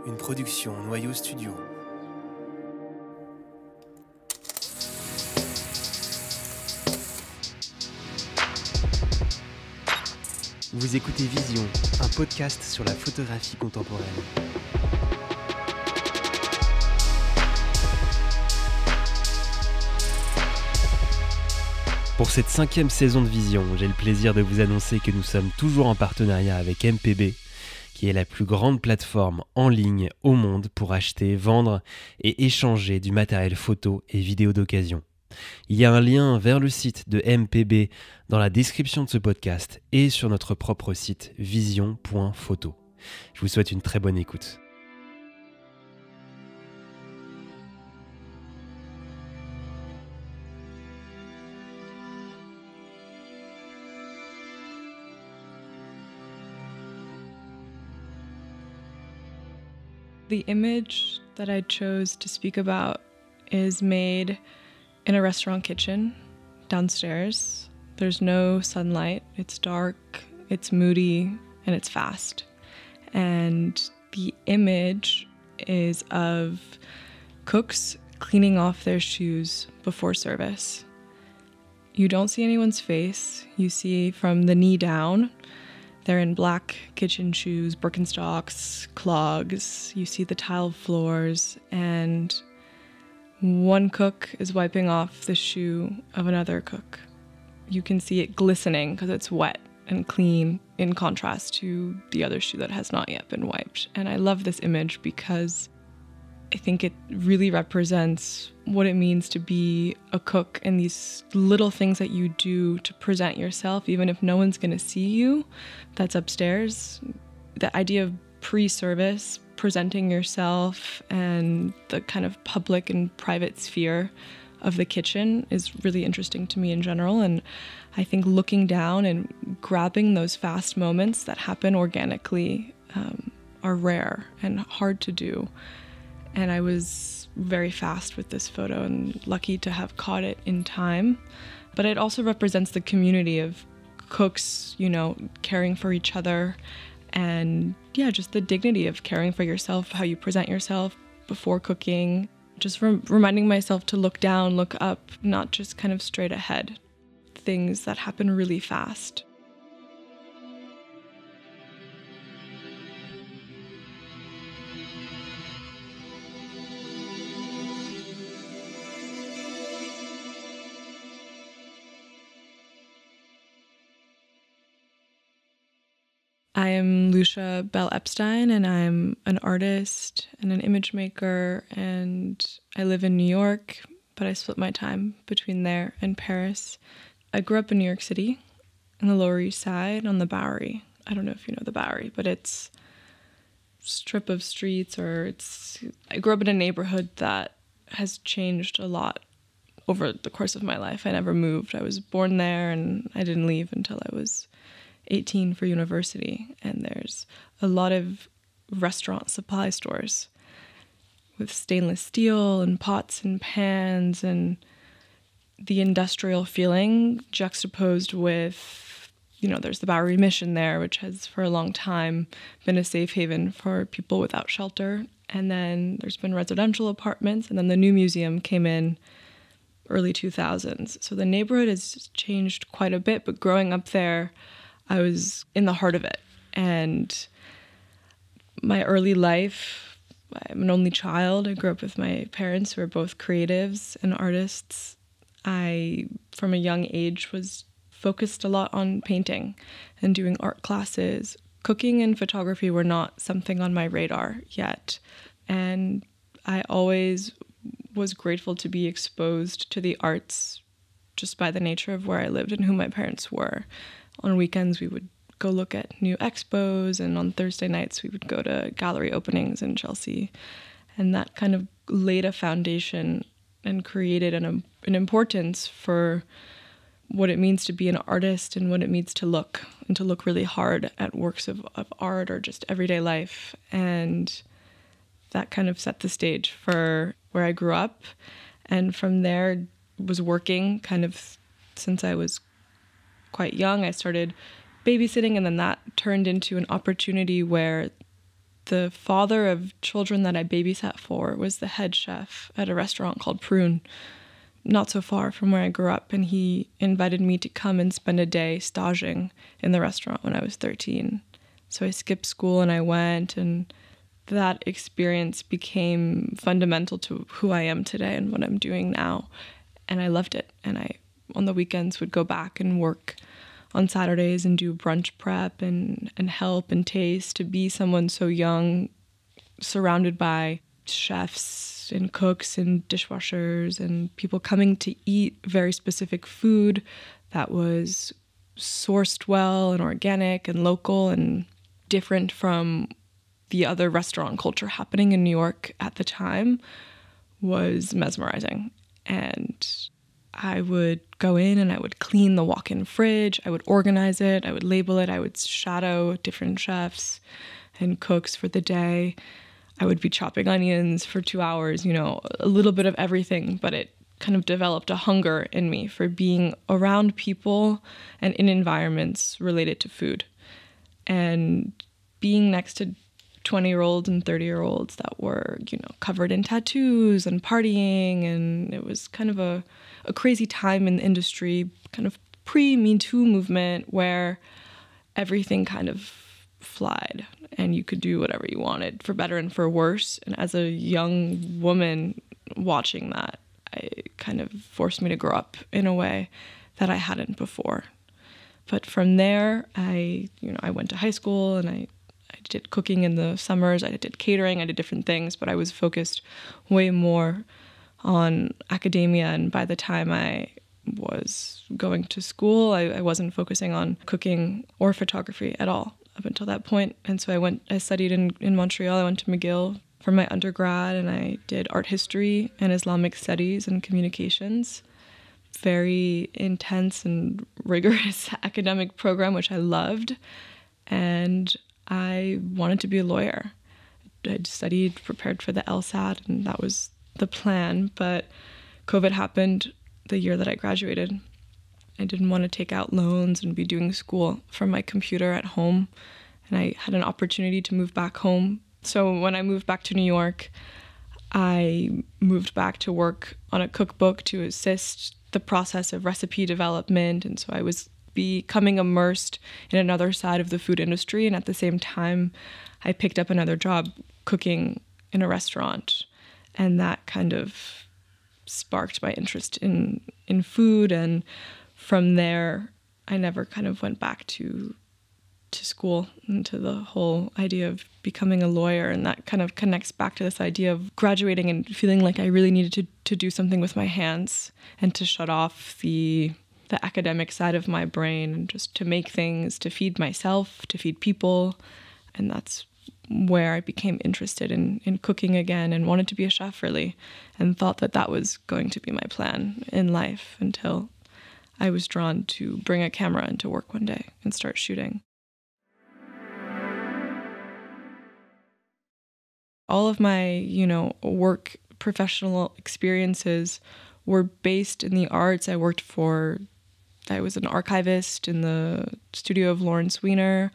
une production Noyau Studio. Vous écoutez Vision, un podcast sur la photographie contemporaine. Pour cette 5e saison de Vision, j'ai le plaisir de vous annoncer que nous sommes toujours en partenariat avec MPB, qui est la plus grande plateforme en ligne au monde pour acheter, vendre et échanger du matériel photo et vidéo d'occasion. Il y a un lien vers le site de MPB dans la description de ce podcast et sur notre propre site vision.photo. Je vous souhaite une très bonne écoute. The image that I chose to speak about is made in a restaurant kitchen downstairs. There's no sunlight, it's dark, it's moody, and it's fast. And the image is of cooks cleaning off their shoes before service. You don't see anyone's face. You see from the knee down. They're in black kitchen shoes, Birkenstocks, clogs. You see the tiled floors, and one cook is wiping off the shoe of another cook. You can see it glistening because it's wet and clean in contrast to the other shoe that has not yet been wiped. And I love this image because I think it really represents what it means to be a cook and these little things that you do to present yourself, even if no one's going to see you. That's upstairs. The idea of pre-service, presenting yourself, and the kind of public and private sphere of the kitchen is really interesting to me in general. And I think looking down and grabbing those fast moments that happen organically are rare and hard to do. And I was very fast with this photo and lucky to have caught it in time. But it also represents the community of cooks, you know, caring for each other. And yeah, just the dignity of caring for yourself, how you present yourself before cooking. Just reminding myself to look down, look up, not just kind of straight ahead. Things that happen really fast. I am Lucia Bell-Epstein, and I'm an artist and an image maker, and I live in New York, but I split my time between there and Paris. I grew up in New York City, in the Lower East Side, on the Bowery. I don't know if you know the Bowery, but it's a strip of streets, I grew up in a neighborhood that has changed a lot over the course of my life. I never moved. I was born there, and I didn't leave until I was 18 for university, and there's a lot of restaurant supply stores with stainless steel and pots and pans and the industrial feeling juxtaposed with, you know, there's the Bowery Mission there, which has for a long time been a safe haven for people without shelter. And then there's been residential apartments, and then the new museum came in early 2000s. So the neighborhood has changed quite a bit, but growing up there, I was in the heart of it. And my early life, I'm an only child. I grew up with my parents who are both creatives and artists. I, from a young age, was focused a lot on painting and doing art classes. Cooking and photography were not something on my radar yet. And I always was grateful to be exposed to the arts just by the nature of where I lived and who my parents were. On weekends, we would go look at new expos, and on Thursday nights, we would go to gallery openings in Chelsea. And that kind of laid a foundation and created an importance for what it means to be an artist and what it means to look, and to look really hard at works of art or just everyday life. And that kind of set the stage for where I grew up. And from there, was working kind of since I was quite young. I started babysitting, and then that turned into an opportunity where The father of children that I babysat for was the head chef at a restaurant called Prune, not so far from where I grew up, and he invited me to come and spend a day staging in the restaurant when I was 13. So I skipped school and I went, and that experience became fundamental to who I am today and what I'm doing now. And I loved it. And I, on the weekends, would go back and work on Saturdays and do brunch prep and help and taste, to be someone so young, surrounded by chefs and cooks and dishwashers and people coming to eat very specific food that was sourced well and organic and local and different from the other restaurant culture happening in New York at the time, was mesmerizing. And I would go in and I would clean the walk-in fridge, I would organize it, I would label it, I would shadow different chefs and cooks for the day. I would be chopping onions for 2 hours, you know, a little bit of everything, but it kind of developed a hunger in me for being around people and in environments related to food. And being next to 20-year-olds and 30-year-olds that were, you know, covered in tattoos and partying, and it was kind of a crazy time in the industry, kind of pre-Me Too movement, where everything kind of flied and you could do whatever you wanted, for better and for worse. And as a young woman watching that, it kind of forced me to grow up in a way that I hadn't before. But from there, I went to high school and I did cooking in the summers, I did catering, I did different things, but I was focused way more on academia. And by the time I was going to school, I wasn't focusing on cooking or photography at all up until that point. And so I studied in Montreal. I went to McGill for my undergrad, and I did art history and Islamic studies and communications. Very intense and rigorous academic program, which I loved. And I wanted to be a lawyer. I'd studied, prepared for the LSAT, and that was the plan. But COVID happened the year that I graduated. I didn't want to take out loans and be doing school from my computer at home. And I had an opportunity to move back home. So when I moved back to New York, I moved back to work on a cookbook to assist the process of recipe development. And so I was becoming immersed in another side of the food industry. And at the same time, I picked up another job cooking in a restaurant. And that kind of sparked my interest in food. And from there, I never kind of went back to school and to the whole idea of becoming a lawyer. And that kind of connects back to this idea of graduating and feeling like I really needed to do something with my hands and to shut off the academic side of my brain and just to make things, to feed myself, to feed people. And that's where I became interested in cooking again and wanted to be a chef, really, and thought that was going to be my plan in life until I was drawn to bring a camera into work one day and start shooting. All of my, work professional experiences were based in the arts. I was an archivist in the studio of Lawrence Weiner.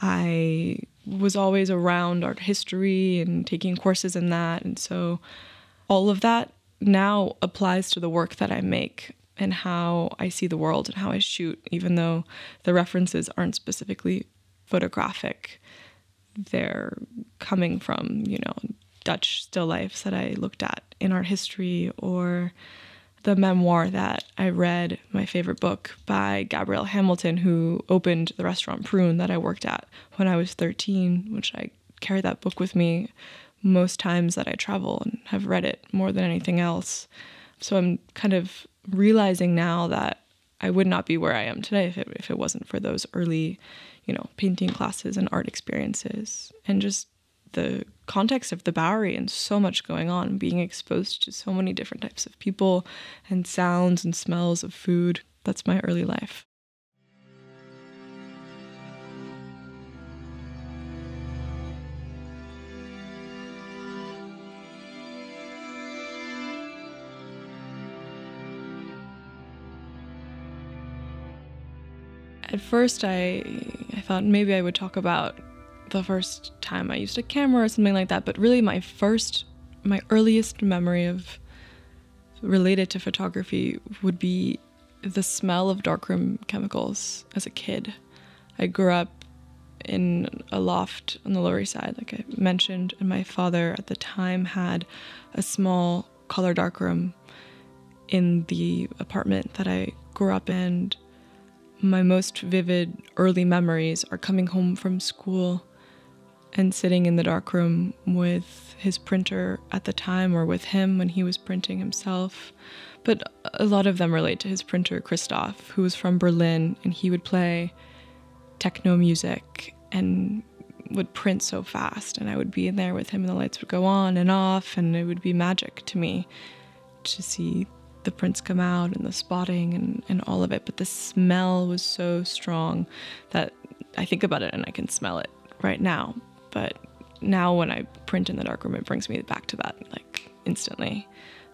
I was always around art history and taking courses in that. And so all of that now applies to the work that I make and how I see the world and how I shoot, even though the references aren't specifically photographic. They're coming from, Dutch still lifes that I looked at in art history, or the memoir that I read, my favorite book, by Gabrielle Hamilton, who opened the restaurant Prune that I worked at when I was 13, which I carry that book with me most times that I travel and have read it more than anything else. So I'm kind of realizing now that I would not be where I am today if it wasn't for those early, painting classes and art experiences, and just the context of the Bowery and so much going on, being exposed to so many different types of people and sounds and smells of food. That's my early life. At first, I thought maybe I would talk about the first time I used a camera or something like that, but really my earliest memory of related to photography would be the smell of darkroom chemicals as a kid. I grew up in a loft on the Lower East Side, like I mentioned, and my father at the time had a small color darkroom in the apartment that I grew up in. My most vivid early memories are coming home from school and sitting in the darkroom with his printer at the time, or with him when he was printing himself. But a lot of them relate to his printer, Christoph, who was from Berlin, and he would play techno music and would print so fast. And I would be in there with him, and the lights would go on and off, and it would be magic to me to see the prints come out and the spotting and all of it. But the smell was so strong that I think about it and I can smell it right now. But now when I print in the darkroom, it brings me back to that, like, instantly.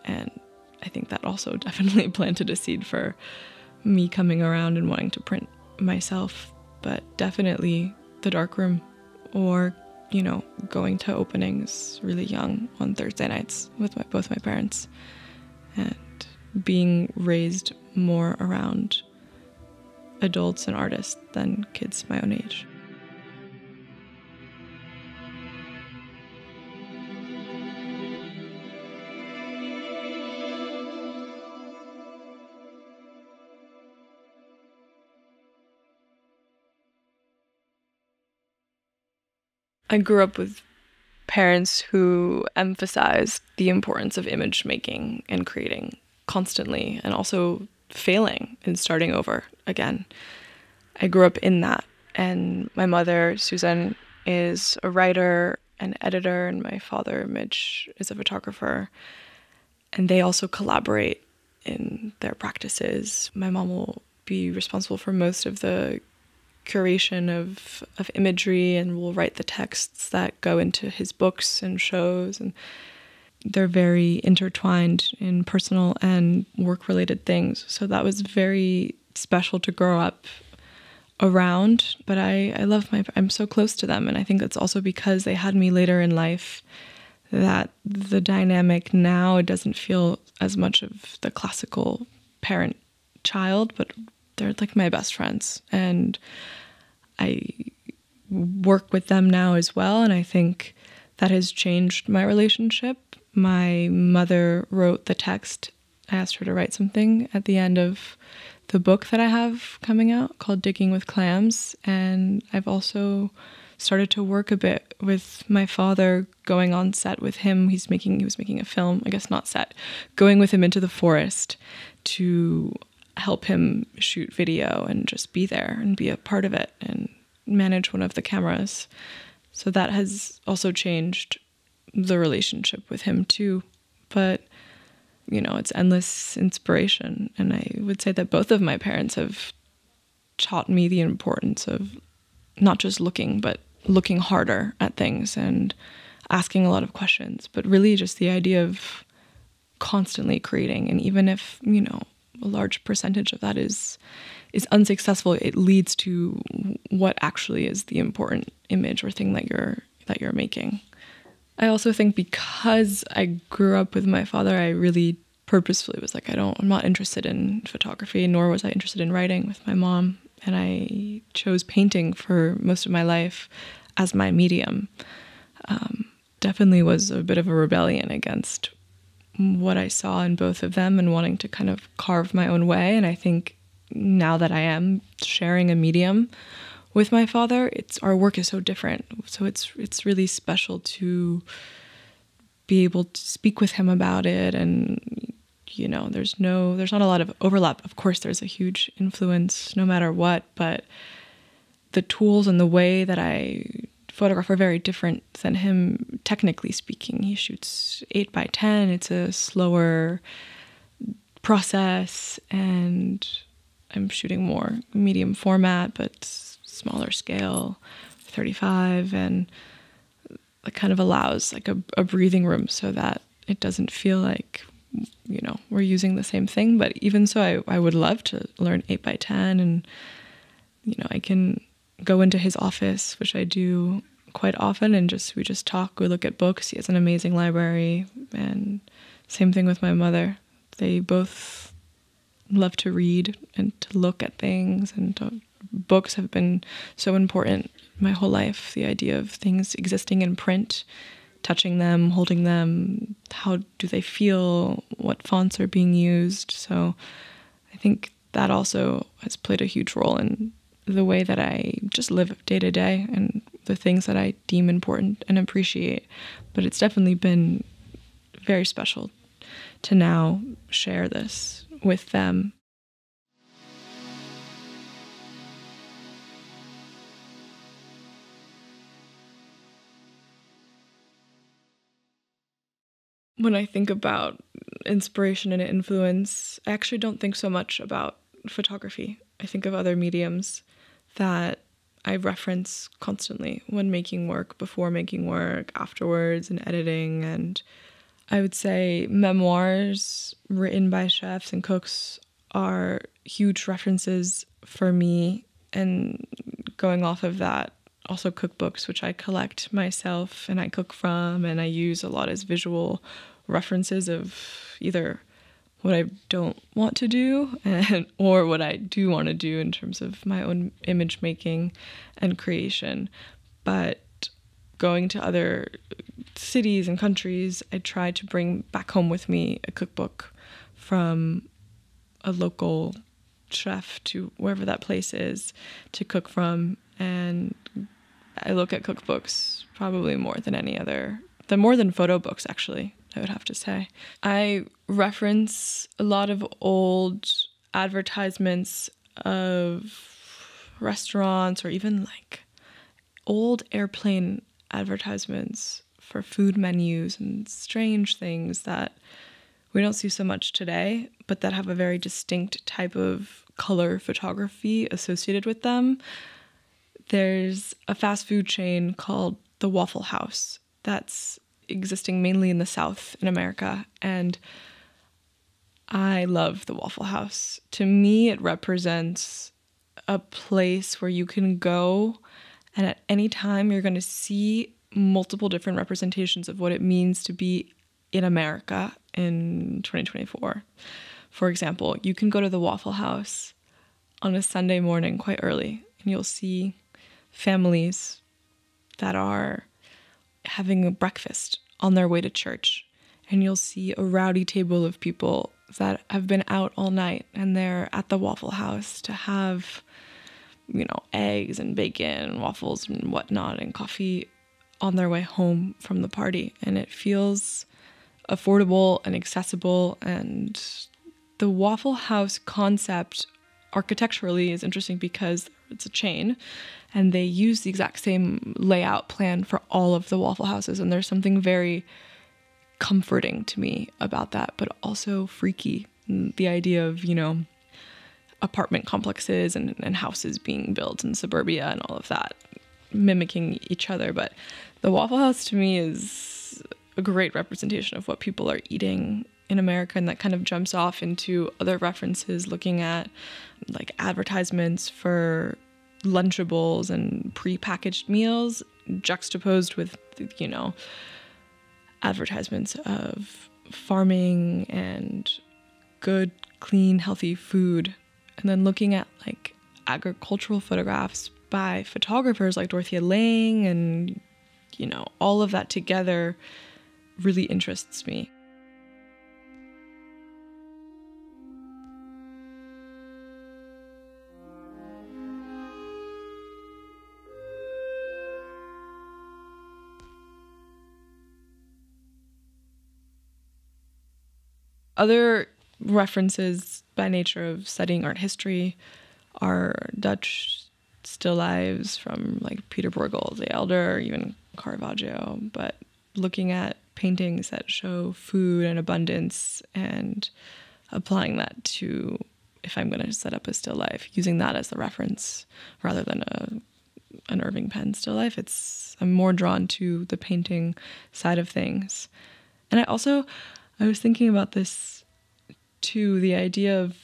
And I think that also definitely planted a seed for me coming around and wanting to print myself. But definitely the darkroom, or, you know, going to openings really young on Thursday nights with both my parents, and being raised more around adults and artists than kids my own age. I grew up with parents who emphasized the importance of image making and creating constantly, and also failing and starting over again. I grew up in that. And my mother, Susan, is a writer and editor, and my father, Mitch, is a photographer. And they also collaborate in their practices. My mom will be responsible for most of the curation of imagery, and will write the texts that go into his books and shows. And they're very intertwined in personal and work-related things. So that was very special to grow up around. But I love I'm so close to them. And I think that's also because they had me later in life, that the dynamic now, it doesn't feel as much of the classical parent-child, but they're like my best friends. And I work with them now as well. And I think that has changed my relationship. My mother wrote the text. I asked her to write something at the end of the book that I have coming out called Digging with Clams. And I've also started to work a bit with my father, going on set with him. He was making a film, I guess not set, going with him into the forest to help him shoot video and just be there and be a part of it and manage one of the cameras. So that has also changed the relationship with him too. But, you know, it's endless inspiration. And I would say that both of my parents have taught me the importance of not just looking, but looking harder at things and asking a lot of questions, but really just the idea of constantly creating. And even if, you know, a large percentage of that is unsuccessful, it leads to what actually is the important image or thing that you're making. I also think because I grew up with my father, I really purposefully was like, I'm not interested in photography, nor was I interested in writing with my mom. And I chose painting for most of my life as my medium. Definitely was a bit of a rebellion against what I saw in both of them and wanting to kind of carve my own way. And I think now that I am sharing a medium with my father, our work is so different. So it's really special to be able to speak with him about it. And, you know, there's not a lot of overlap. Of course, there's a huge influence no matter what, but the tools and the way that I photograph are very different than him, technically speaking. He shoots 8x10. It's a slower process, and I'm shooting more medium format, but smaller scale, 35, and it kind of allows like a breathing room so that it doesn't feel like, you know, we're using the same thing. But even so, I would love to learn 8x10, and, you know, I can go into his office, which I do quite often, and we just talk. We look at books. He has an amazing library, and same thing with my mother. They both love to read and to look at things, and books have been so important my whole life. The idea of things existing in print, touching them, holding them, how do they feel, what fonts are being used. So I think that also has played a huge role in the way that I just live day to day and the things that I deem important and appreciate. But it's definitely been very special to now share this with them. When I think about inspiration and influence, I actually don't think so much about photography. I think of other mediums that I reference constantly when making work, before making work, afterwards, and editing. And I would say memoirs written by chefs and cooks are huge references for me. And going off of that, also cookbooks, which I collect myself and I cook from, and I use a lot as visual references of either what I don't want to do or what I do want to do in terms of my own image making and creation. But going to other cities and countries, I try to bring back home with me a cookbook from a local chef to wherever that place is to cook from. And I look at cookbooks probably more than photo books, actually, I would have to say. I reference a lot of old advertisements of restaurants or even like old airplane advertisements for food menus and strange things that we don't see so much today, but that have a very distinct type of color photography associated with them. There's a fast food chain called the Waffle House that's existing mainly in the South in America, and I love the Waffle House. To me, it represents a place where you can go and at any time you're going to see multiple different representations of what it means to be in America in 2024. For example, you can go to the Waffle House on a Sunday morning quite early, and you'll see families that are having a breakfast on their way to church. And you'll see a rowdy table of people that have been out all night and they're at the Waffle House to have, eggs and bacon and waffles and whatnot and coffee on their way home from the party. And it feels affordable and accessible. And the Waffle House concept architecturally is interesting because it's a chain and they use the exact same layout plan for all of the Waffle Houses. And there's something very comforting to me about that, but also freaky. The idea of, apartment complexes and houses being built in suburbia and all of that mimicking each other. But the Waffle House to me is a great representation of what people are eating in America, and that kind of jumps off into other references, looking at like advertisements for Lunchables and pre-packaged meals juxtaposed with, advertisements of farming and good, clean, healthy food. And then looking at like agricultural photographs by photographers like Dorothea Lange and, all of that together really interests me. Other references by nature of studying art history are Dutch still lifes from like Peter Bruegel the Elder, or even Caravaggio, but looking at paintings that show food and abundance and applying that to, if I'm going to set up a still life, using that as the reference rather than an Irving Penn still life. I'm more drawn to the painting side of things. And I was thinking about this too, the idea of,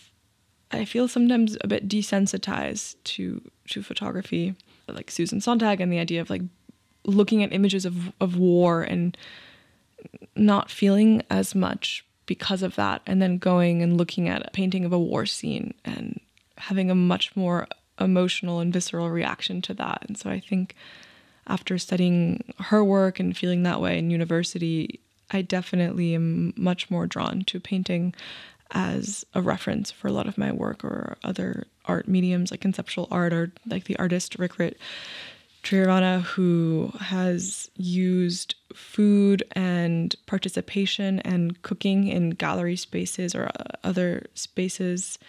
I feel sometimes a bit desensitized to photography, like Susan Sontag, and the idea of like looking at images of war and not feeling as much because of that, and then going and looking at a painting of a war scene and having a much more emotional and visceral reaction to that. And so I think after studying her work and feeling that way in university, I definitely am much more drawn to painting as a reference for a lot of my work or other art mediums like conceptual art, or like the artist Rikrit Triarana, who has used food and participation and cooking in gallery spaces or other spaces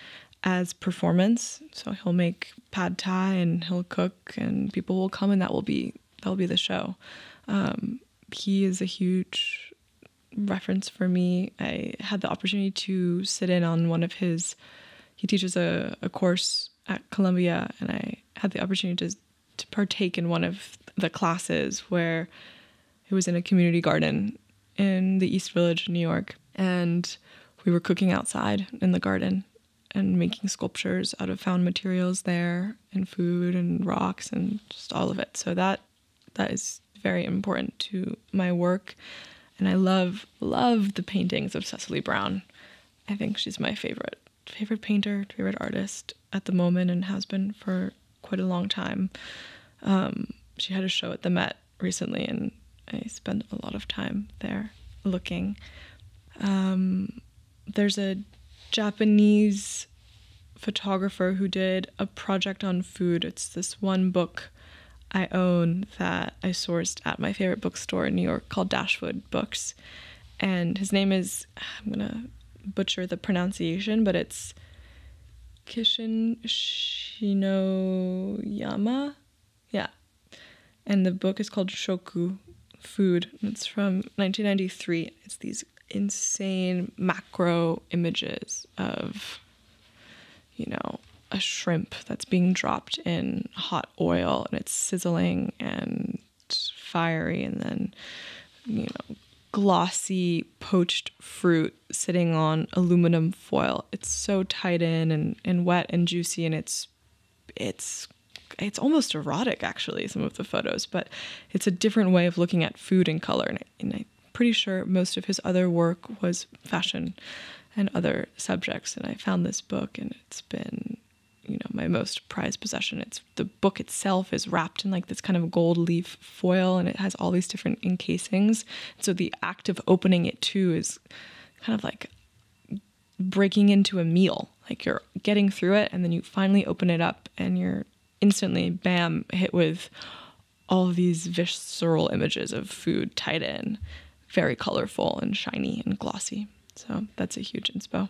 as performance. So he'll make pad thai and he'll cook and people will come, and that'll be the show. He is a huge reference for me. I had the opportunity to sit in on one of his, he teaches a course at Columbia, and I had the opportunity to partake in one of the classes where it was in a community garden in the East Village, New York. And we were cooking outside in the garden and making sculptures out of found materials there, and food and rocks and just all of it. So that is very important to my work. And I love the paintings of Cecily Brown. I think she's my favorite painter, favorite artist at the moment, and has been for quite a long time. She had a show at the Met recently, and I spent a lot of time there looking. There's a Japanese photographer who did a project on food. It's this one book I own that I sourced at my favorite bookstore in New York called Dashwood Books. And his name is, I'm going to butcher the pronunciation, but it's Kishin Shinoyama. Yeah. And the book is called Shoku, Food. It's from 1993. It's these insane macro images of, a shrimp that's being dropped in hot oil, and it's sizzling and fiery, and then, glossy poached fruit sitting on aluminum foil. It's so tied in and wet and juicy, and it's almost erotic, actually, some of the photos, but it's a different way of looking at food and color. And I'm pretty sure most of his other work was fashion and other subjects. And I found this book, and it's been, my most prized possession. The book itself is wrapped in like this kind of gold leaf foil, and it has all these different encasings. So the act of opening it too is kind of like breaking into a meal. Like you're getting through it, and then you finally open it up, and you're instantly, bam, hit with all of these visceral images of food tied in, very colorful and shiny and glossy. So that's a huge inspo.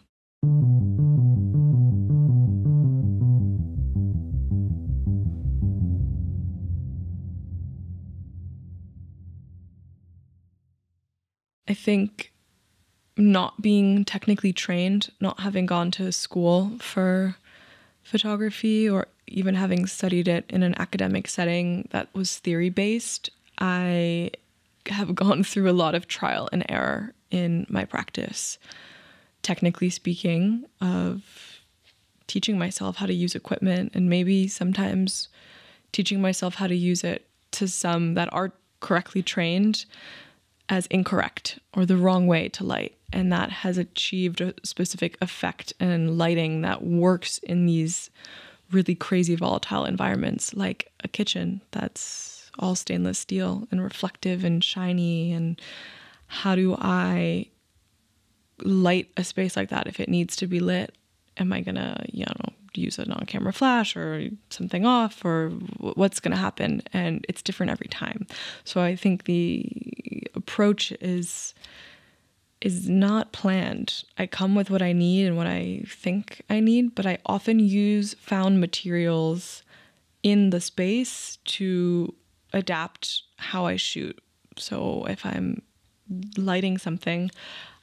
I think not being technically trained, not having gone to school for photography, or even having studied it in an academic setting that was theory-based, I have gone through a lot of trial and error in my practice. Technically speaking, of teaching myself how to use equipment, and maybe sometimes teaching myself how to use it to some that are correctly trained as incorrect or the wrong way to light. And that has achieved a specific effect and lighting that works in these really crazy volatile environments, like a kitchen that's all stainless steel and reflective and shiny. And how do I light a space like that if it needs to be lit? Am I gonna, use a non-camera flash or something off, or what's gonna happen? And it's different every time. So I think the approach is not planned. I come with what I need and what I think I need, but I often use found materials in the space to adapt how I shoot. So if I'm lighting something,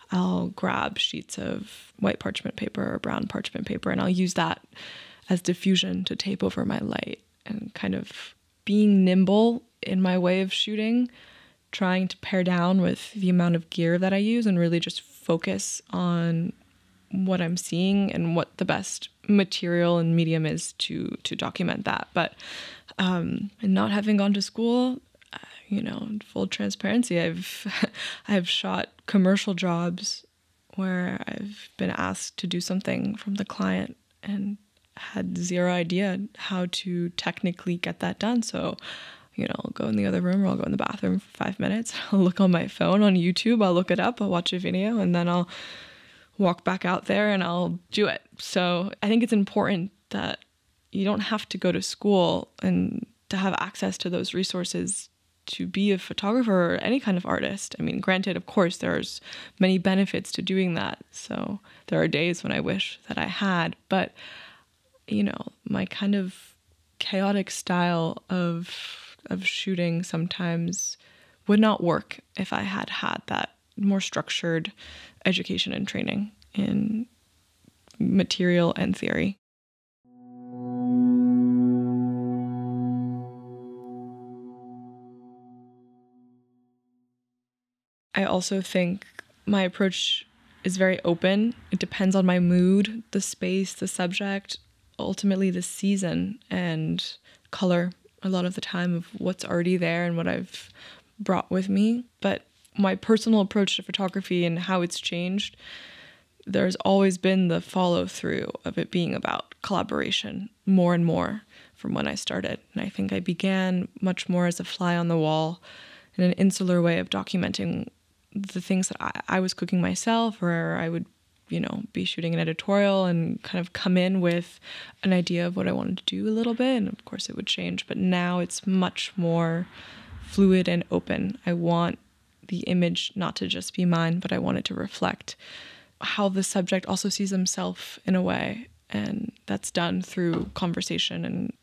I'll grab sheets of white parchment paper or brown parchment paper, and I'll use that as diffusion to tape over my light, and kind of being nimble in my way of shooting, trying to pare down with the amount of gear that I use and really just focus on what I'm seeing and what the best material and medium is to document that. But and not having gone to school, full transparency, I've shot commercial jobs where I've been asked to do something from the client and had zero idea how to technically get that done. So, I'll go in the other room, or I'll go in the bathroom for 5 minutes. I'll look on my phone on YouTube. I'll look it up. I'll watch a video, and then I'll walk back out there and I'll do it. So I think it's important that you don't have to go to school and to have access to those resources to be a photographer or any kind of artist. I mean, granted, of course, there's many benefits to doing that. So there are days when I wish that I had, but, my kind of chaotic style of shooting sometimes would not work if I had that more structured education and training in material and theory. I also think my approach is very open. It depends on my mood, the space, the subject, ultimately the season and color a lot of the time of what's already there and what I've brought with me. But my personal approach to photography and how it's changed, there's always been the follow through of it being about collaboration more and more from when I started. And I think I began much more as a fly on the wall in an insular way of documenting the things that I was cooking myself, or I would, be shooting an editorial and kind of come in with an idea of what I wanted to do a little bit. And of course it would change, but now it's much more fluid and open. I want the image not to just be mine, but I want it to reflect how the subject also sees himself in a way. And that's done through conversation and,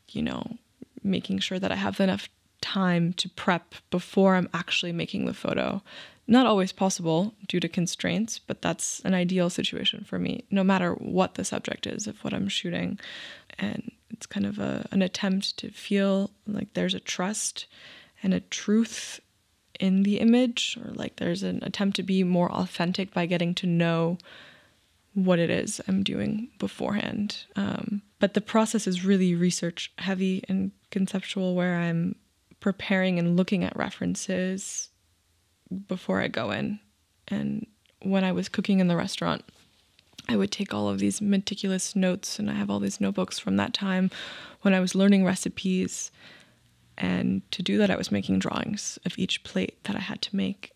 making sure that I have enough time to prep before I'm actually making the photo. Not always possible due to constraints, but that's an ideal situation for me, no matter what the subject is of what I'm shooting. And it's kind of an attempt to feel like there's a trust and a truth in the image, or like there's an attempt to be more authentic by getting to know what it is I'm doing beforehand. But the process is really research heavy and conceptual, where I'm preparing and looking at references before I go in. And when I was cooking in the restaurant, I would take all of these meticulous notes, and I have all these notebooks from that time when I was learning recipes. And to do that, I was making drawings of each plate that I had to make.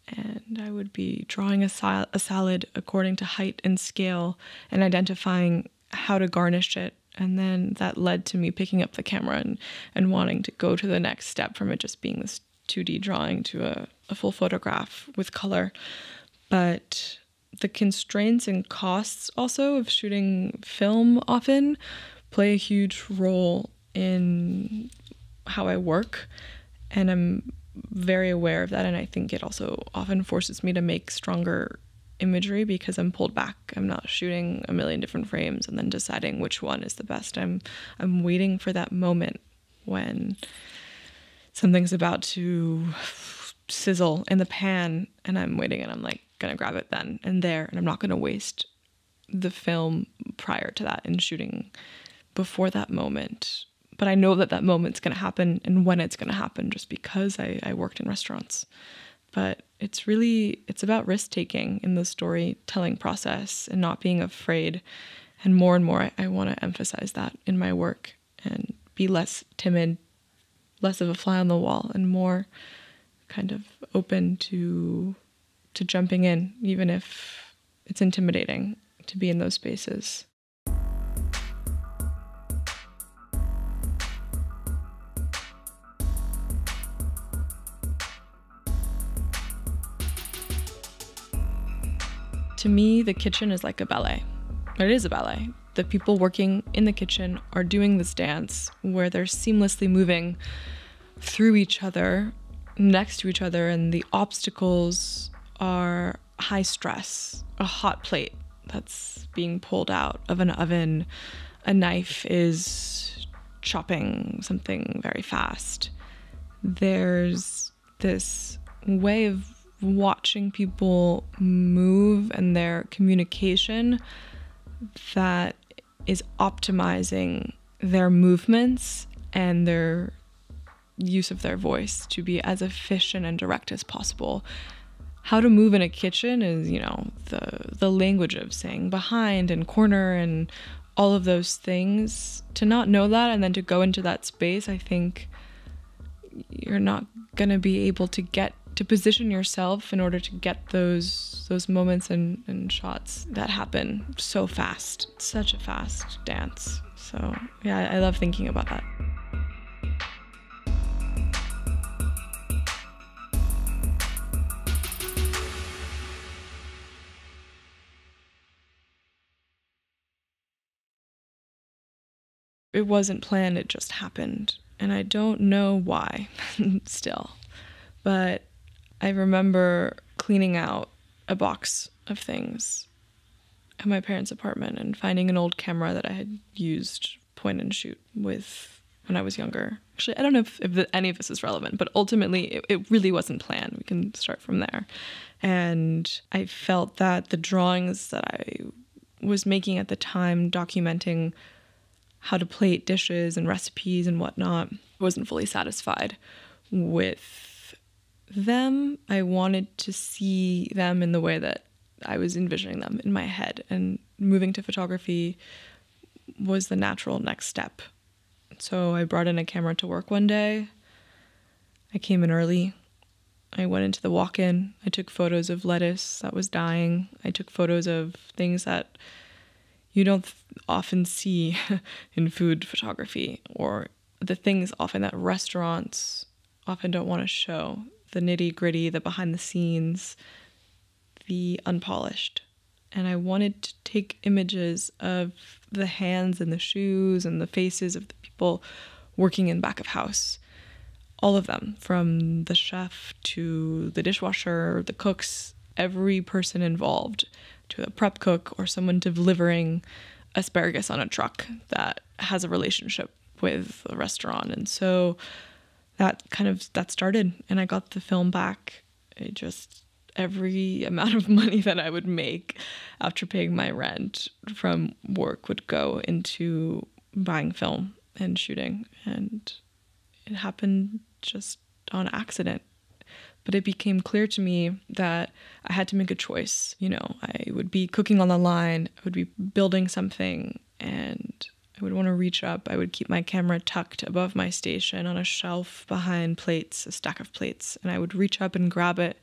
And I would be drawing a salad according to height and scale and identifying how to garnish it. And then that led to me picking up the camera and wanting to go to the next step from it just being this 2D drawing to a full photograph with color. But the constraints and costs also of shooting film often play a huge role in how I work. And I'm very aware of that. And I think it also often forces me to make stronger imagery because I'm pulled back. I'm not shooting a million different frames and then deciding which one is the best. I'm waiting for that moment when something's about to sizzle in the pan, and I'm waiting, and I'm like gonna grab it then and there, and I'm not gonna waste the film prior to that and shooting before that moment. But I know that moment's gonna happen and when it's gonna happen, just because I worked in restaurants. But it's about risk taking in the storytelling process and not being afraid. And more I want to emphasize that in my work and be less timid, less of a fly on the wall, and more kind of open to jumping in, even if it's intimidating to be in those spaces. To me, the kitchen is like a ballet. It is a ballet. The people working in the kitchen are doing this dance where they're seamlessly moving through each other, next to each other, and the obstacles are high stress, a hot plate that's being pulled out of an oven, a knife is chopping something very fast. There's this way of watching people move and their communication that is optimizing their movements and their use of their voice to be as efficient and direct as possible. How to move in a kitchen is, the language of saying behind and corner and all of those things. To not know that and then to go into that space, I think you're not going to be able to get to position yourself in order to get those moments and shots that happen so fast. It's such a fast dance. So yeah, I love thinking about that. It wasn't planned, it just happened. And I don't know why still. But I remember cleaning out a box of things at my parents' apartment and finding an old camera that I had used point and shoot with when I was younger. Actually, I don't know if any of this is relevant, but ultimately it really wasn't planned. We can start from there. And I felt that the drawings that I was making at the time, documenting how to plate dishes and recipes and whatnot, wasn't fully satisfied with them. I wanted to see them in the way that I was envisioning them in my head, and moving to photography was the natural next step. So I brought in a camera to work one day. I came in early. I went into the walk-in. I took photos of lettuce that was dying. I took photos of things that you don't often see in food photography, or the things often that restaurants often don't want to show. The nitty-gritty, the behind the scenes, the unpolished. And I wanted to take images of the hands and the shoes and the faces of the people working in back of house. All of them, from the chef to the dishwasher, the cooks, every person involved, to a prep cook or someone delivering asparagus on a truck that has a relationship with a restaurant. And so that started, and I got the film back. Every amount of money that I would make after paying my rent from work would go into buying film and shooting. And it happened just on accident. But it became clear to me that I had to make a choice. I would be cooking on the line, I would be building something, and I would want to reach up. I would keep my camera tucked above my station on a shelf behind plates, a stack of plates, and I would reach up and grab it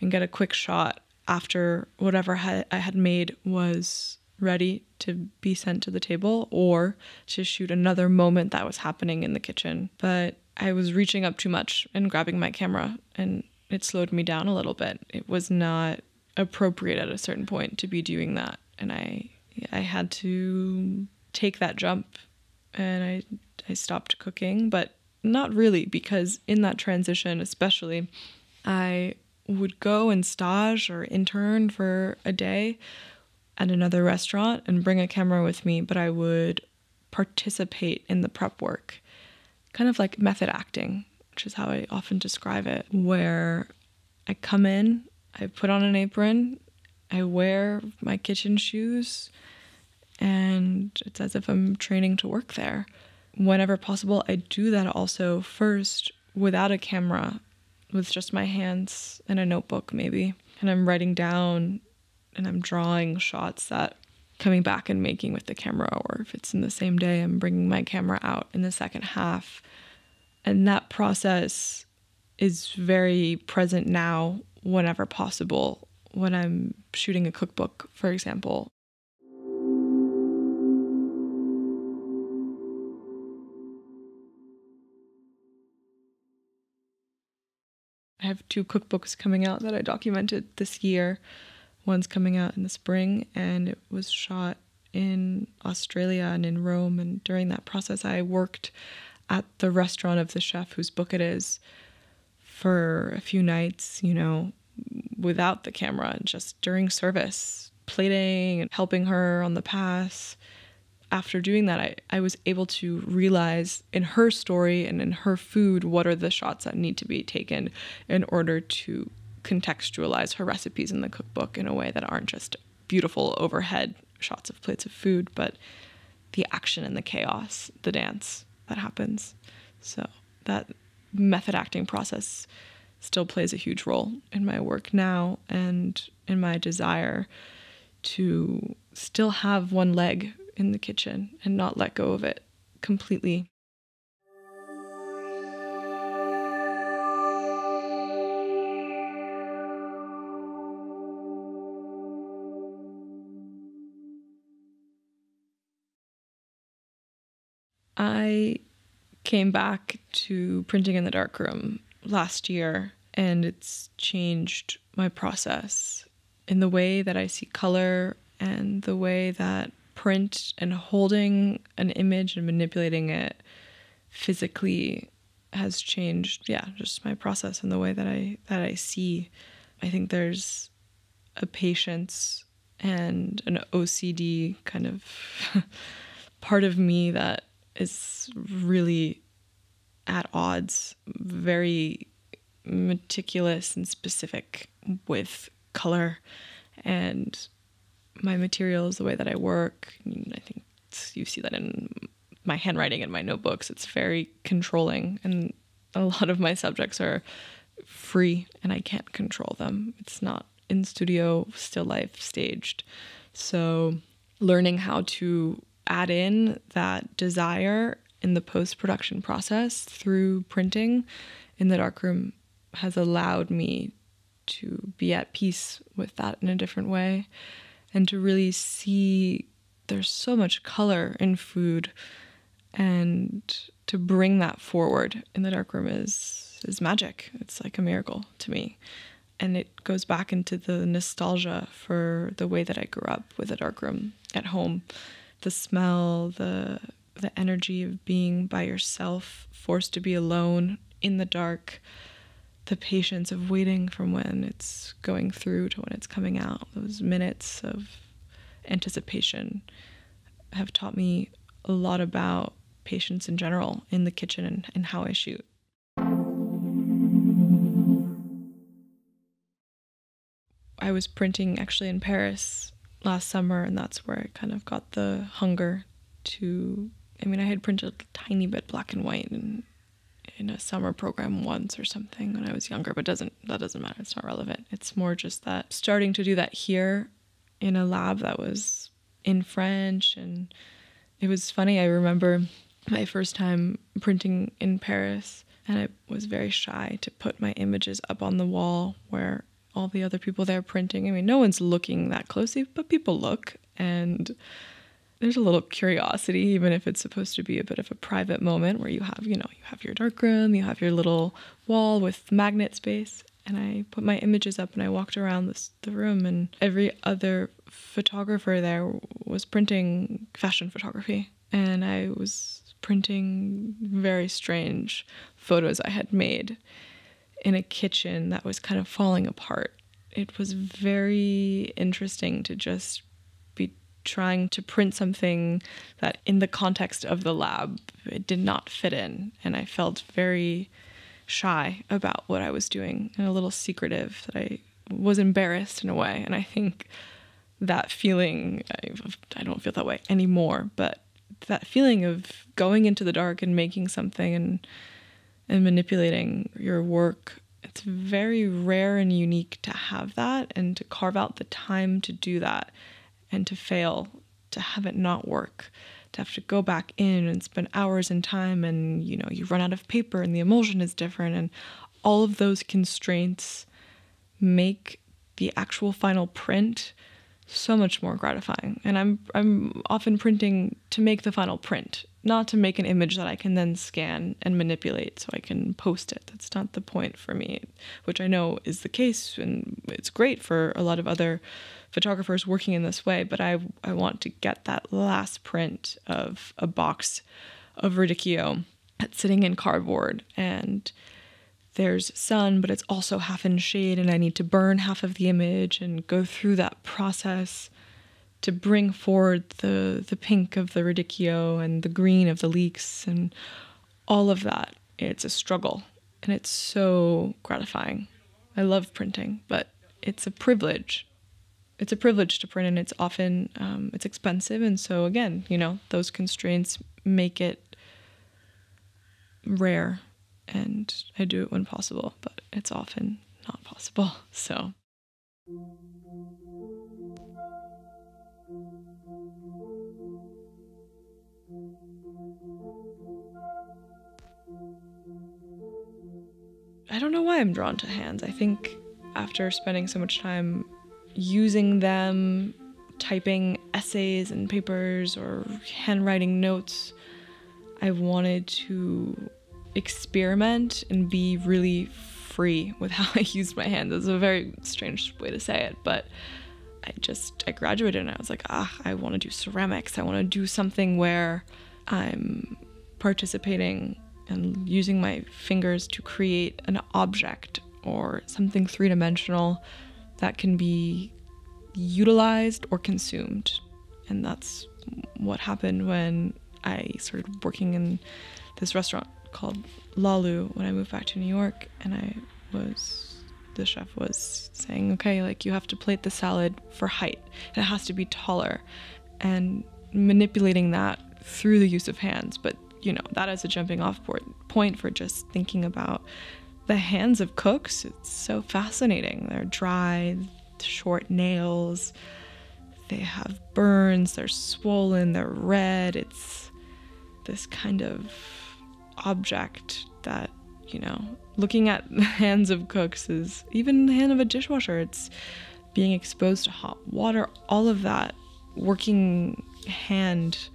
and get a quick shot after whatever I had made was ready to be sent to the table, or to shoot another moment that was happening in the kitchen. But I was reaching up too much and grabbing my camera, and it slowed me down a little bit. It was not appropriate at a certain point to be doing that, and I had to take that jump, and I stopped cooking, but not really, because in that transition especially, I would go and stage or intern for a day at another restaurant and bring a camera with me, but I would participate in the prep work, kind of like method acting, which is how I often describe it, where I come in, I put on an apron, I wear my kitchen shoes, and it's as if I'm training to work there. Whenever possible, I do that also first without a camera, with just my hands and a notebook maybe. And I'm writing down and I'm drawing shots that coming back and making with the camera, or if it's in the same day, I'm bringing my camera out in the second half. And that process is very present now whenever possible, when I'm shooting a cookbook, for example. I have 2 cookbooks coming out that I documented this year. One's coming out in the spring, and it was shot in Australia and in Rome. And during that process, I worked at the restaurant of the chef whose book it is for a few nights, without the camera, and just during service, plating and helping her on the pass. After doing that, I was able to realize in her story and in her food what are the shots that need to be taken in order to contextualize her recipes in the cookbook in a way that aren't just beautiful overhead shots of plates of food, but the action and the chaos, the dance that happens. So that method acting process still plays a huge role in my work now and in my desire to still have one leg in the kitchen and not let go of it completely. I came back to printing in the darkroom last year, and it's changed my process in the way that I see color and the way that print and holding an image and manipulating it physically has changed. Yeah, just my process and the way that I see. I think there's a patience and an OCD kind of part of me that is really at odds, very meticulous and specific with color and my materials, the way that I work. I think you see that in my handwriting and my notebooks. It's very controlling, and a lot of my subjects are free and I can't control them. It's not in studio, still life, staged. So learning how to add in that desire in the post-production process through printing in the darkroom has allowed me to be at peace with that in a different way and to really see there's so much color in food, and to bring that forward in the darkroom is magic. It's like a miracle to me. And it goes back into the nostalgia for the way that I grew up with a darkroom at home. The smell, the energy of being by yourself, forced to be alone in the dark, the patience of waiting from when it's going through to when it's coming out. Those minutes of anticipation have taught me a lot about patience in general in the kitchen and how I shoot. I was printing actually in Paris last summer, and that's where I kind of got the hunger to, I had printed a tiny bit black and white in a summer program once or something when I was younger, but that doesn't matter. It's not relevant. It's more just that starting to do that here in a lab that was in French. And it was funny. I remember my first time printing in Paris, and I was very shy to put my images up on the wall where all the other people there printing. No one's looking that closely, but people look, and there's a little curiosity, even if it's supposed to be a bit of a private moment where you have your darkroom, you have your little wall with magnet space. And I put my images up and I walked around the room, and every other photographer there was printing fashion photography. And I was printing very strange photos I had made in a kitchen that was kind of falling apart. It was very interesting to just be trying to print something that in the context of the lab, it did not fit in. And I felt very shy about what I was doing and a little secretive, that I was embarrassed in a way. And I think that feeling, I don't feel that way anymore, but that feeling of going into the dark and making something and manipulating your work, it's very rare and unique to have that and to carve out the time to do that and to fail, to have it not work, to have to go back in and spend hours in time, and you run out of paper and the emulsion is different, and all of those constraints make the actual final print so much more gratifying. And I'm often printing to make the final print, not to make an image that I can then scan and manipulate so I can post it. That's not the point for me, which I know is the case, and it's great for a lot of other photographers working in this way, but I want to get that last print of a box of radicchio that's sitting in cardboard, and there's sun, but it's also half in shade, and I need to burn half of the image and go through that process to bring forward the pink of the radicchio and the green of the leeks and all of that. It's a struggle, and it's so gratifying. I love printing, but it's a privilege. It's a privilege to print, and it's often, it's expensive. And so again, those constraints make it rare and I do it when possible, but it's often not possible. So I don't know why I'm drawn to hands. I think after spending so much time using them, typing essays and papers or handwriting notes, I wanted to experiment and be really free with how I used my hands. It's a very strange way to say it, but I graduated and I was like, I want to do ceramics. I want to do something where I'm participating and using my fingers to create an object or something three-dimensional that can be utilized or consumed. And that's what happened when I started working in this restaurant called Lalu when I moved back to New York, and the chef was saying, okay, like you have to plate the salad for height. It has to be taller, and manipulating that through the use of hands. But that is a jumping off point for just thinking about the hands of cooks. It's so fascinating. They're dry, short nails, they have burns, they're swollen, they're red. It's this kind of object that, looking at the hands of cooks is even the hand of a dishwasher. It's being exposed to hot water, all of that working hand.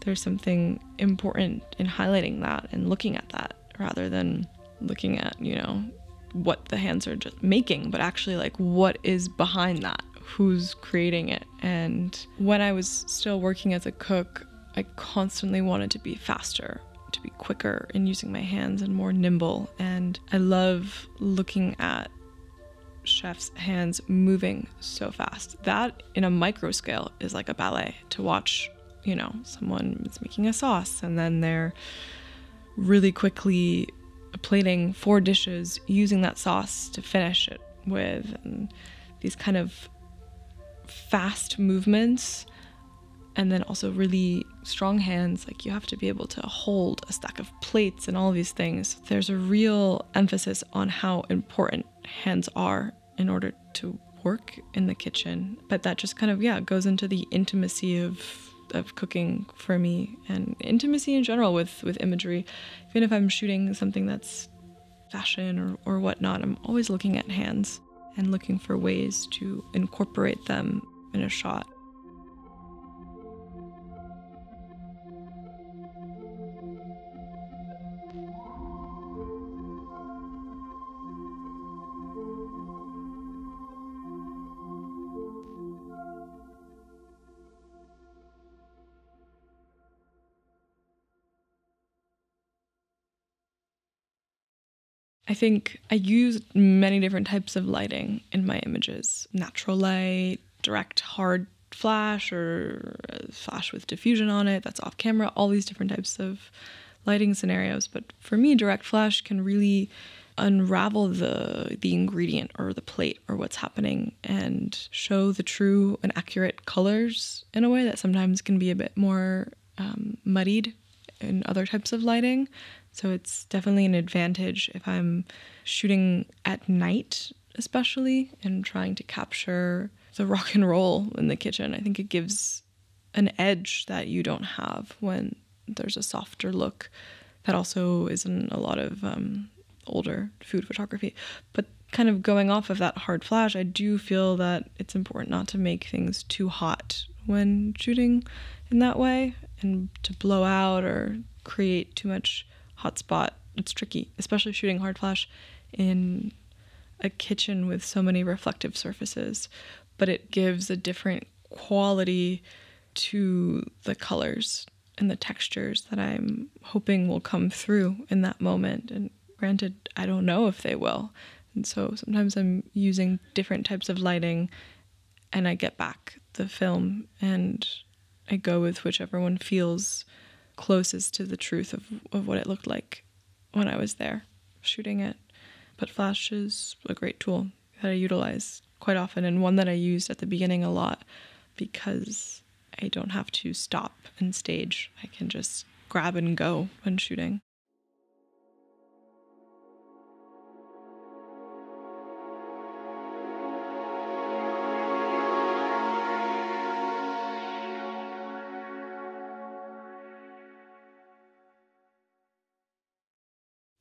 There's something important in highlighting that and looking at that rather than looking at, what the hands are just making, but actually like what is behind that, who's creating it. And when I was still working as a cook, I constantly wanted to be faster, to be quicker in using my hands and more nimble. And I love looking at chefs' hands moving so fast. That in a micro scale is like a ballet to watch. Someone is making a sauce and then they're really quickly plating 4 dishes using that sauce to finish it with, and these kind of fast movements, and then also really strong hands. Like you have to be able to hold a stack of plates and all these things. There's a real emphasis on how important hands are in order to work in the kitchen, but that just kind of goes into the intimacy of cooking for me, and intimacy in general with imagery. Even if I'm shooting something that's fashion or whatnot, I'm always looking at hands and looking for ways to incorporate them in a shot. I think I use many different types of lighting in my images. Natural light, direct hard flash, or flash with diffusion on it, that's off camera, all these different types of lighting scenarios. But for me, direct flash can really unravel the ingredient or the plate or what's happening and show the true and accurate colors in a way that sometimes can be a bit more muddied in other types of lighting. So it's definitely an advantage if I'm shooting at night, especially, and trying to capture the rock and roll in the kitchen. I think it gives an edge that you don't have when there's a softer look that also is in a lot of older food photography. But kind of going off of that hard flash, I do feel that it's important not to make things too hot when shooting in that way, and to blow out or create too much hot spot. It's tricky, especially shooting hard flash in a kitchen with so many reflective surfaces, but it gives a different quality to the colors and the textures that I'm hoping will come through in that moment. And granted, I don't know if they will. And so sometimes I'm using different types of lighting and I get back the film and I go with whichever one feels closest to the truth of what it looked like when I was there shooting it. But flash is a great tool that I utilize quite often, and one that I used at the beginning a lot because I don't have to stop and stage. I can just grab and go when shooting.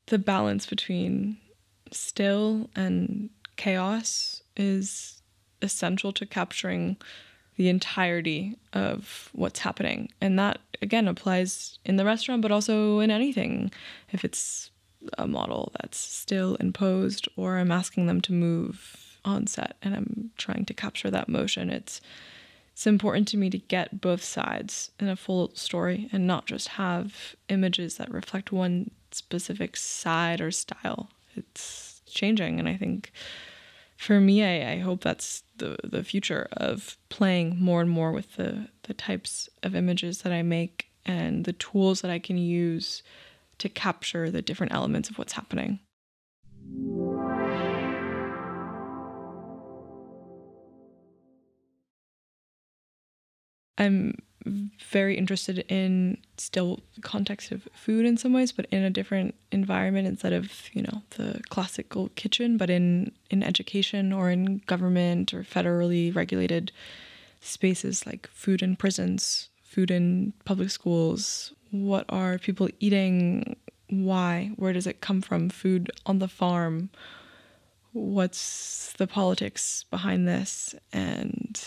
the balance between still and chaos is essential to capturing the entirety of what's happening. And that, again, applies in the restaurant, but also in anything. If it's a model that's still and posed, or I'm asking them to move on set and I'm trying to capture that motion, it's important to me to get both sides in a full story and not just have images that reflect one specific side or style. It's changing, and I think for me, I hope that's the future of playing more and more with the types of images that I make and the tools that I can use to capture the different elements of what's happening. I'm very interested in still the context of food in some ways, but in a different environment instead of, the classical kitchen, but in education or in government or federally regulated spaces like food in prisons, food in public schools. What are people eating? Why? Where does it come from? Food on the farm. What's the politics behind this? And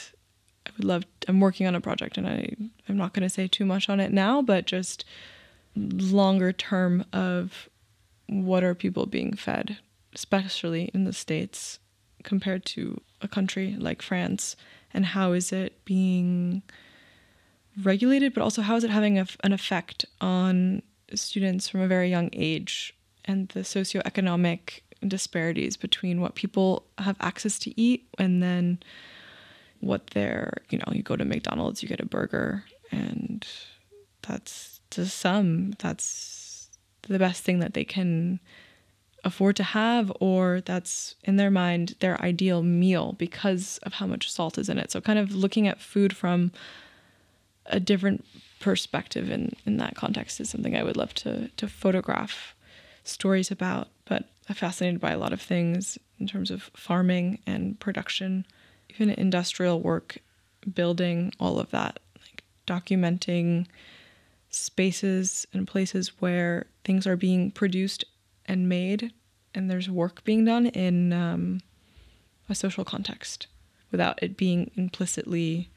I'm working on a project, and I'm not going to say too much on it now, but just longer term of what are people being fed, especially in the States compared to a country like France, and how is it being regulated, but also how is it having an effect on students from a very young age, and the socioeconomic disparities between what people have access to eat and then what you go to McDonald's, you get a burger, and that's, to some, that's the best thing that they can afford to have, or that's, in their mind, their ideal meal because of how much salt is in it. So kind of looking at food from a different perspective in that context is something I would love to photograph stories about. But I'm fascinated by a lot of things in terms of farming and production, even industrial work, building, all of that, like documenting spaces and places where things are being produced and made, and there's work being done in a social context without it being implicitly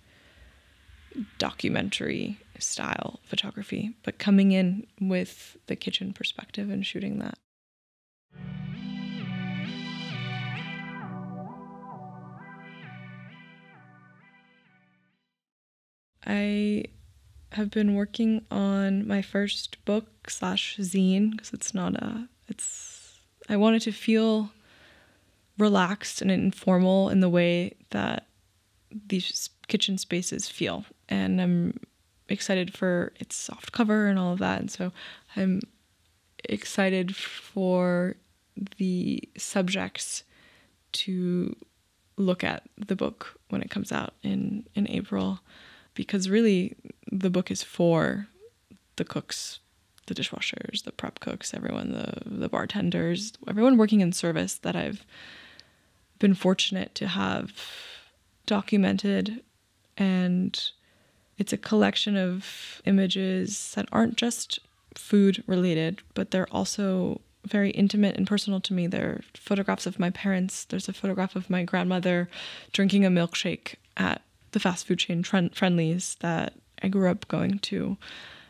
documentary style photography, but coming in with the kitchen perspective and shooting that. I have been working on my first book / zine, because I want it to feel relaxed and informal in the way that these kitchen spaces feel. And I'm excited for its soft cover and all of that. And so I'm excited for the subjects to look at the book when it comes out in April. Because really, the book is for the cooks, the dishwashers, the prep cooks, everyone, the bartenders, everyone working in service that I've been fortunate to have documented. And it's a collection of images that aren't just food related, but they're also very intimate and personal to me. They're photographs of my parents. There's a photograph of my grandmother drinking a milkshake at the fast food chain Friendly's that I grew up going to.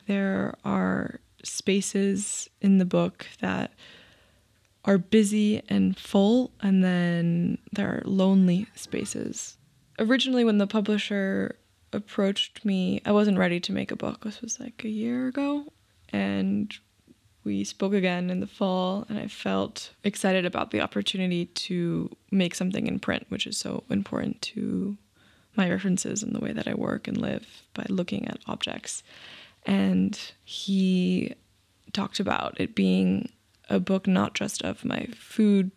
There are spaces in the book that are busy and full, and then there are lonely spaces. Originally, when the publisher approached me, I wasn't ready to make a book. This was like a year ago, and we spoke again in the fall, and I felt excited about the opportunity to make something in print, which is so important to my references and the way that I work and live, by looking at objects. And he talked about it being a book not just of my food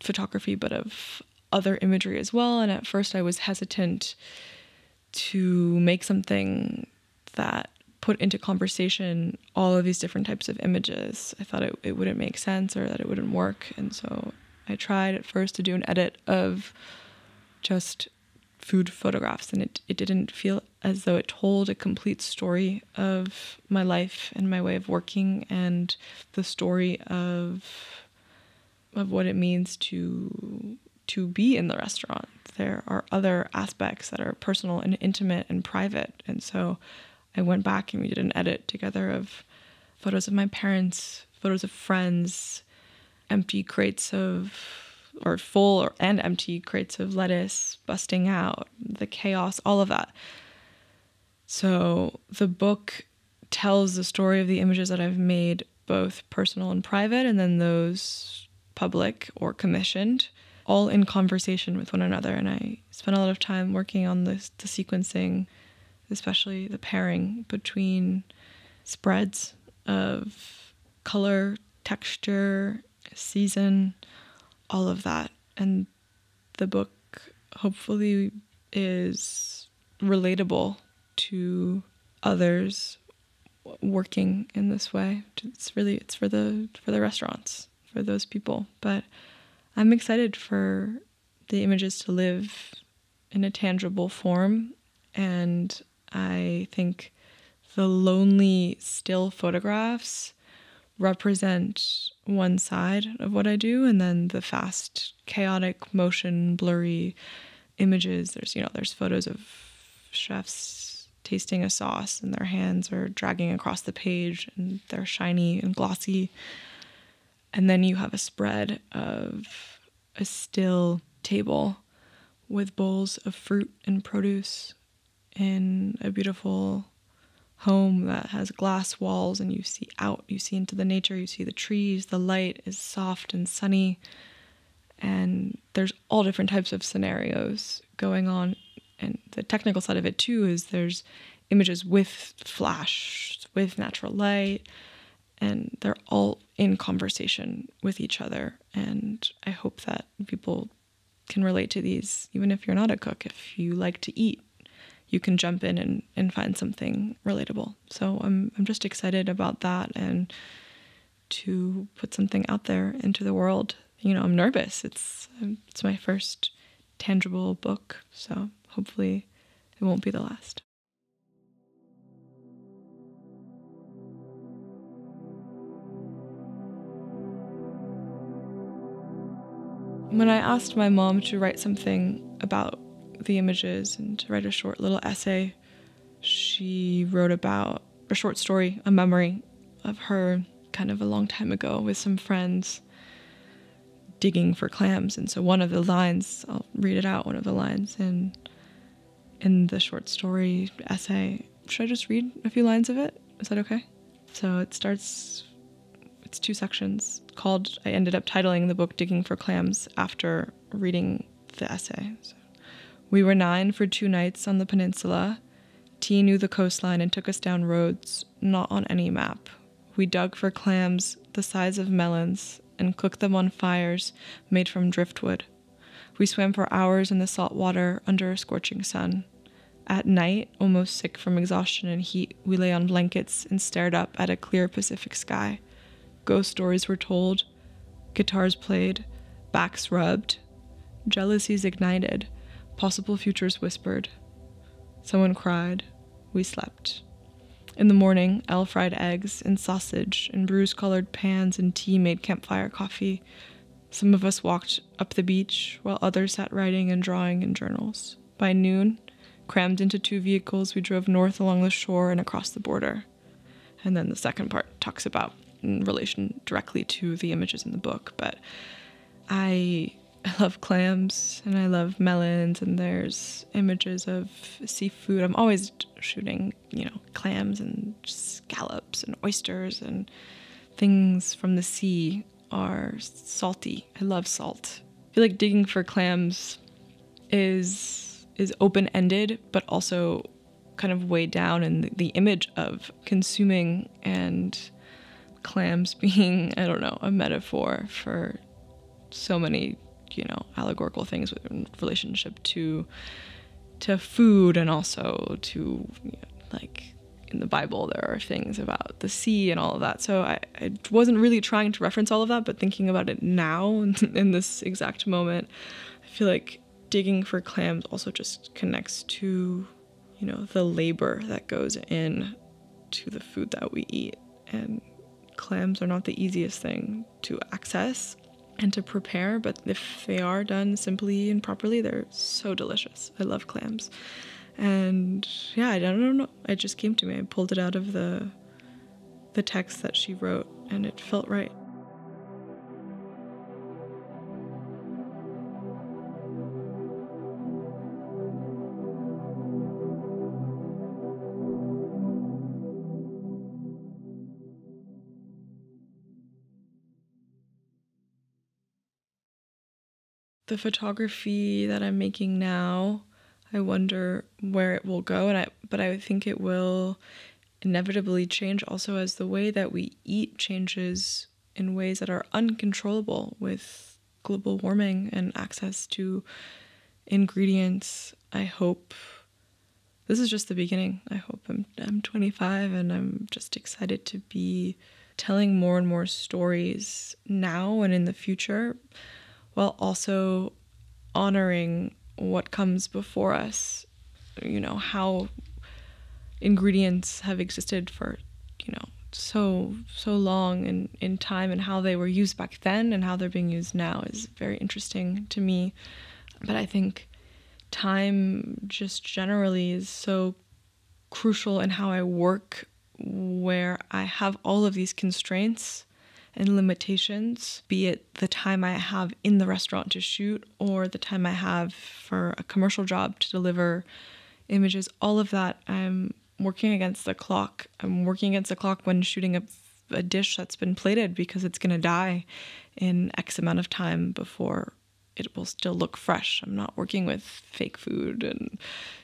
photography, but of other imagery as well. And at first I was hesitant to make something that put into conversation all of these different types of images. I thought it wouldn't make sense, or that it wouldn't work. And so I tried at first to do an edit of just food photographs, and it didn't feel as though it told a complete story of my life and my way of working and the story of what it means to be in the restaurant. There are other aspects that are personal and intimate and private. And so I went back and we did an edit together of photos of my parents, photos of friends, empty crates of, or full and empty crates of lettuce busting out, the chaos, all of that. So the book tells the story of the images that I've made, both personal and private, and then those public or commissioned, all in conversation with one another. And I spent a lot of time working on the sequencing, especially the pairing between spreads of color, texture, season, all of that. And the book hopefully is relatable to others working in this way. It's for the restaurants, for those people. But I'm excited for the images to live in a tangible form. And I think the lonely still photographs represent one side of what I do, and then the fast, chaotic, motion, blurry images. There's photos of chefs tasting a sauce and their hands are dragging across the page and they're shiny and glossy. And then you have a spread of a still table with bowls of fruit and produce in a beautiful home that has glass walls, and you see into the nature, you see the trees, the light is soft and sunny, and there's all different types of scenarios going on. And the technical side of it too is there's images with flash, with natural light, and they're all in conversation with each other. And I hope that people can relate to these, even if you're not a cook. If you like to eat, you can jump in and find something relatable. So I'm just excited about that, and to put something out there into the world. I'm nervous. It's my first tangible book, so hopefully it won't be the last. When I asked my mom to write something about the images and to write a short little essay, she wrote about a short story, a memory of her kind of a long time ago with some friends digging for clams. And so one of the lines, I'll read it out, one of the lines in the short story essay. Should I just read a few lines of it? Is that okay? So it starts, it's 2 sections called, I ended up titling the book Digging for Clams after reading the essay. So, we were 9 for 2 nights on the peninsula. T knew the coastline and took us down roads not on any map. We dug for clams the size of melons and cooked them on fires made from driftwood. We swam for hours in the salt water under a scorching sun. At night, almost sick from exhaustion and heat, we lay on blankets and stared up at a clear Pacific sky. Ghost stories were told, guitars played, backs rubbed, jealousies ignited, possible futures whispered. Someone cried. We slept. In the morning, Elle fried eggs and sausage and bruise-colored pans and tea made campfire coffee. Some of us walked up the beach while others sat writing and drawing in journals. By noon, crammed into 2 vehicles, we drove north along the shore and across the border. And then the second part talks about in relation directly to the images in the book, but I love clams and I love melons, and there's images of seafood. I'm always shooting, clams and scallops and oysters, and things from the sea are salty. I love salt. I feel like digging for clams is open-ended, but also kind of weighed down in the image of consuming, and clams being, a metaphor for so many allegorical things in relationship to food, and also to, like in the Bible, there are things about the sea and all of that. So I wasn't really trying to reference all of that, but thinking about it now in this exact moment, I feel like digging for clams also just connects to, the labor that goes in to the food that we eat. And clams are not the easiest thing to access and to prepare, but if they are done simply and properly, they're so delicious. I love clams. And yeah, I don't know. It just came to me. I pulled it out of the text that she wrote, and it felt right. The photography that I'm making now, I wonder where it will go, but I think it will inevitably change also as the way that we eat changes in ways that are uncontrollable with global warming and access to ingredients. I hope this is just the beginning. I hope I'm 25 and I'm just excited to be telling more and more stories now and in the future, while also honoring what comes before us, how ingredients have existed for, so long in time, and how they were used back then and how they're being used now is very interesting to me. But I think time just generally is so crucial in how I work, where I have all of these constraints and limitations, be it the time I have in the restaurant to shoot or the time I have for a commercial job to deliver images. All of that, I'm working against the clock. I'm working against the clock when shooting a dish that's been plated, because it's going to die in X amount of time before it will still look fresh. I'm not working with fake food and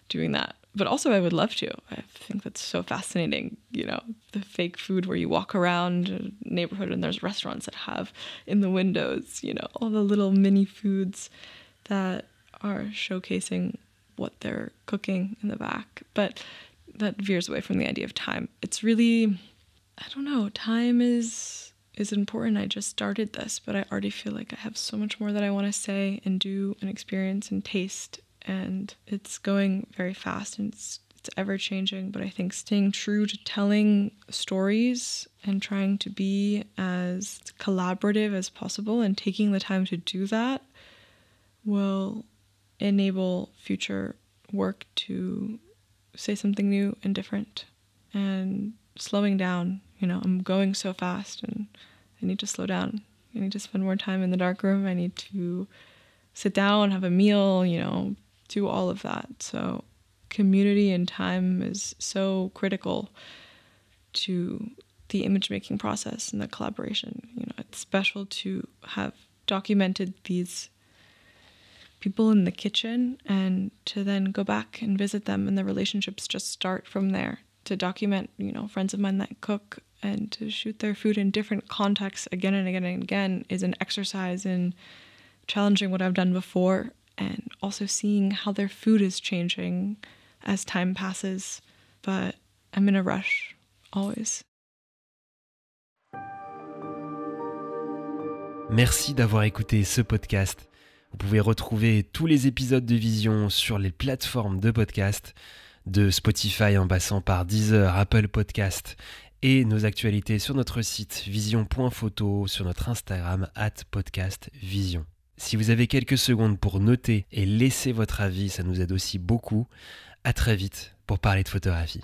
doing that. But also I would love to. I think that's so fascinating, the fake food where you walk around a neighborhood and there's restaurants that have in the windows, all the little mini foods that are showcasing what they're cooking in the back. But that veers away from the idea of time. It's really, I don't know, time is important. I just started this, but I already feel like I have so much more that I want to say and do and experience and taste. And it's going very fast and it's ever changing, but I think staying true to telling stories and trying to be as collaborative as possible and taking the time to do that will enable future work to say something new and different. And slowing down, I'm going so fast and I need to slow down. I need to spend more time in the darkroom. I need to sit down, have a meal, do all of that. So community and time is so critical to the image making process and the collaboration. It's special to have documented these people in the kitchen and to then go back and visit them, and the relationships just start from there. To document, friends of mine that cook and to shoot their food in different contexts again and again and again is an exercise in challenging what I've done before, and also seeing how their food is changing as time passes. But I'm in a rush, always. Merci d'avoir écouté ce podcast. Vous pouvez retrouver tous les épisodes de Vision sur les plateformes de podcast, de Spotify en passant par Deezer, Apple Podcast, et nos actualités sur notre site vision.photo, sur notre Instagram @podcastvision. Si vous avez quelques secondes pour noter et laisser votre avis, ça nous aide aussi beaucoup. À très vite pour parler de photographie.